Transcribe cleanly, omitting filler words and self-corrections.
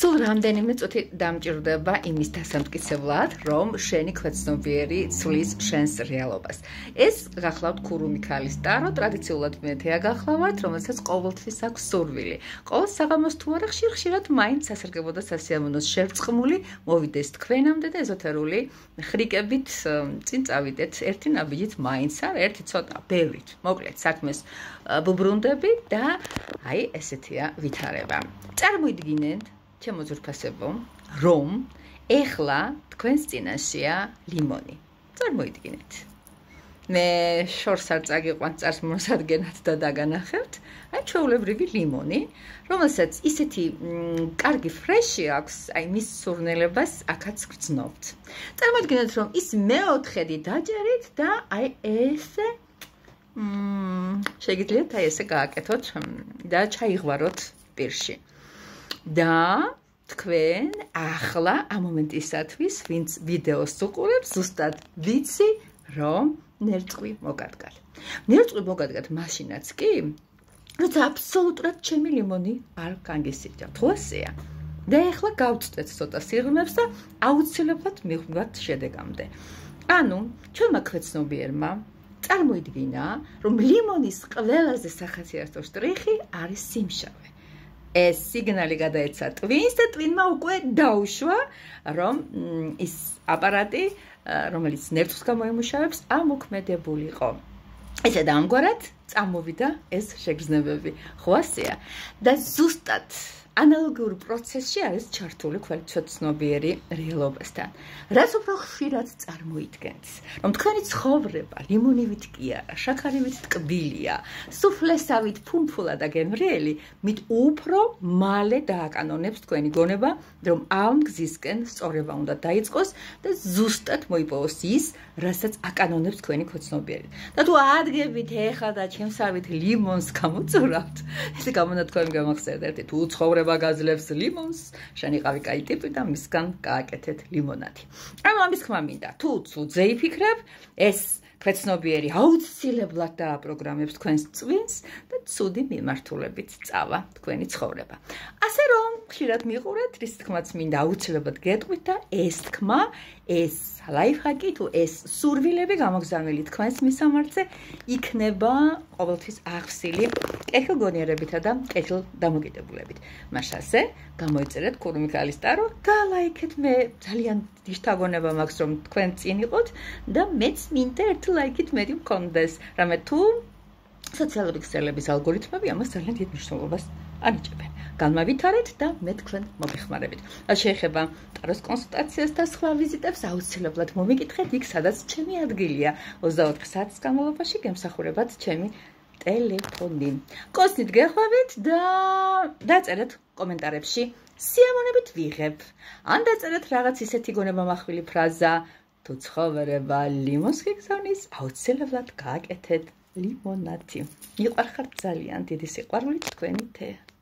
სულ რამდენიმე წუთი დამჭირდება იმის დასამტკიცებლად, რომ შენი ქვეცნობიერი ცვლის შენს რეალობას. ეს გახლავთ ქურუმი ქალის ტარო, ტრადიციულად მეთეა გახლავთ, რომელსაც ყოველთვის აქვს სურვილი. ყოველ საღამოს თუ არა ხშირად მაინც სასარგებლო და სასიამოვნოს შევწყმული მოვიდეს თქვენამდე და ეზოთერული ხრიკებით წინ წავიდეთ ერთი ნაბიჯით მაინც არა, ერთი ცოტა, ბევრით. მოკლედ საქმეს ბუბრუნდები და აი ესეთია ვითარება. წარმოიდგინეთ ჩემო ძვირფასებო, რომ ეხლა თქვენს წინაშეა ლიმონი. წარმოიდგინეთ. მე შორს არ წაგიყვანთ წარსულსადგენად და დაგანახებთ, აი ჩვეულებრივი ლიმონი, რომელსაც ისეთი კარგი ფრეში აქვს, აი მის სურნელებას აქაც გრძნობთ. წარმოიდგინეთ, რომ ის მეოთხედი დაჭერით და აი ესე შეგიძლიათ აი ესე გააკეთოთ და ჩაიღვაროთ პირში. და თქვენ ახლა ამ მომენტისათვის, ვინც ვიდეოს უყურებს, ზუსტად ვიცი, რომ ნერწყვი მოგადგათ. ნერწყვი მოგადგათ მაშინაც კი, როცა აბსოლუტურად ჩემი ლიმონი არ განგისიჯავთ. ხო ასეა? და ახლა გავწვდეთ ცოტა სიღრმეებს და აუცილებლად მივხვდათ შედეგამდე. ანუ, ჩვენმა ქვეცნობიერმა წარმოიდგინა, რომ ლიმონის ყველაზე სახასიათო შტრიხი არის სიმშავე. ეს სიგნალი გადაეცა ტვინს და ტვინმა უკვე დაუშვა, რომ ის აპარატი, რომელიც ნერწვს გამოიმუშავებს, ამოქმედებულიყო. ესე და ამგვარად წამოვიდა ეს შეგრძნებები. ხო ასეა? და ზუსტად ანალოგიურ პროცესში არის ჩართული ქვეცნობიერი რეალობასთან. რაც უფრო ხშირად წარმოიდგენთ, რომ თქვენი ცხოვრება ლიმონივით კი არა, შაქარივით ტკბილია, სუფლესავით ფუმფულა და გემრიელი, მით უფრო მალე დააკანონებს თქვენი გონება, რომ ამ გზისკენ სწორება უნდა დაიწყოს და ზუსტად მოიპოვოს ის, რასაც აკანონებს თქვენი ქვეცნობიერი. და თუ ადგებით ეხლა და ჩემსავით ლიმონს გამოწურავთ, ესე გამონათქვამი გამახსენეთ ერთი თუ ცხოვრება გაძლევს ლიმონს, შენ იყავი კაი ტიპი და მისგან გააკეთეთ ლიმონადი. ანუ ამის ხმა მინდა, თუ ცუდზე იფიქრებ, ეს ქვეცნობიერი აუცილებლად დააპროგრამებს თქვენს წვინს და ცუდი მიმართულებით წავა თქვენი ცხოვრება. ასე რომ, ხშირად მიყურეთ, რის თქმაც მინდა აუცილებლად გეტყვით და ეს თქმა, ეს ლაიფჰაკი თუ ეს სურვილები გამოგზავნილი თქვენს მისამართზე იქნება ყოველთვის აღსილი კეთილგონიერებითა და კეთილდამოკიდებულებით. მაშასე გამოიწერეთ ქურუმი ქალის ტარო, გალაიქეთ, მე ძალიან დიშთაგონება მაქვს რომ თქვენ წინ იყოთ და მეც მინდა ერთი ლაიქით მეტი მქონდეს, რამე თუ სოციალური ქსელების ალგორითმები ამას ძალიან დიდ მნიშვნელობას ანიჭებენ. განმავითარეთ და მე თქვენ მოგეხმარებით. რაც შეეხება ტაროს კონსულტაციას და სხვა ვიზიტებს, აუცილებლად მომიკითხეთ იქ, სადაც ჩემი ადგილია. 24 საათის განმავლობაში გემსახურებათ ჩემი ტელეფონი. კოსნით გეხვევით და დაწერეთ კომენტარებში სიამოვნებით ვიღებ. ან დაწერეთ რაღაც ისეთი გონებამახვილი ფრაზა, თუ ცხოვრება ლიმონს გიგზავნის, აუცილებლად გააკეთეთ ლიმონადი. მიყვარხართ ძალიან, დიდი სიყვარულით თქვენი თეა.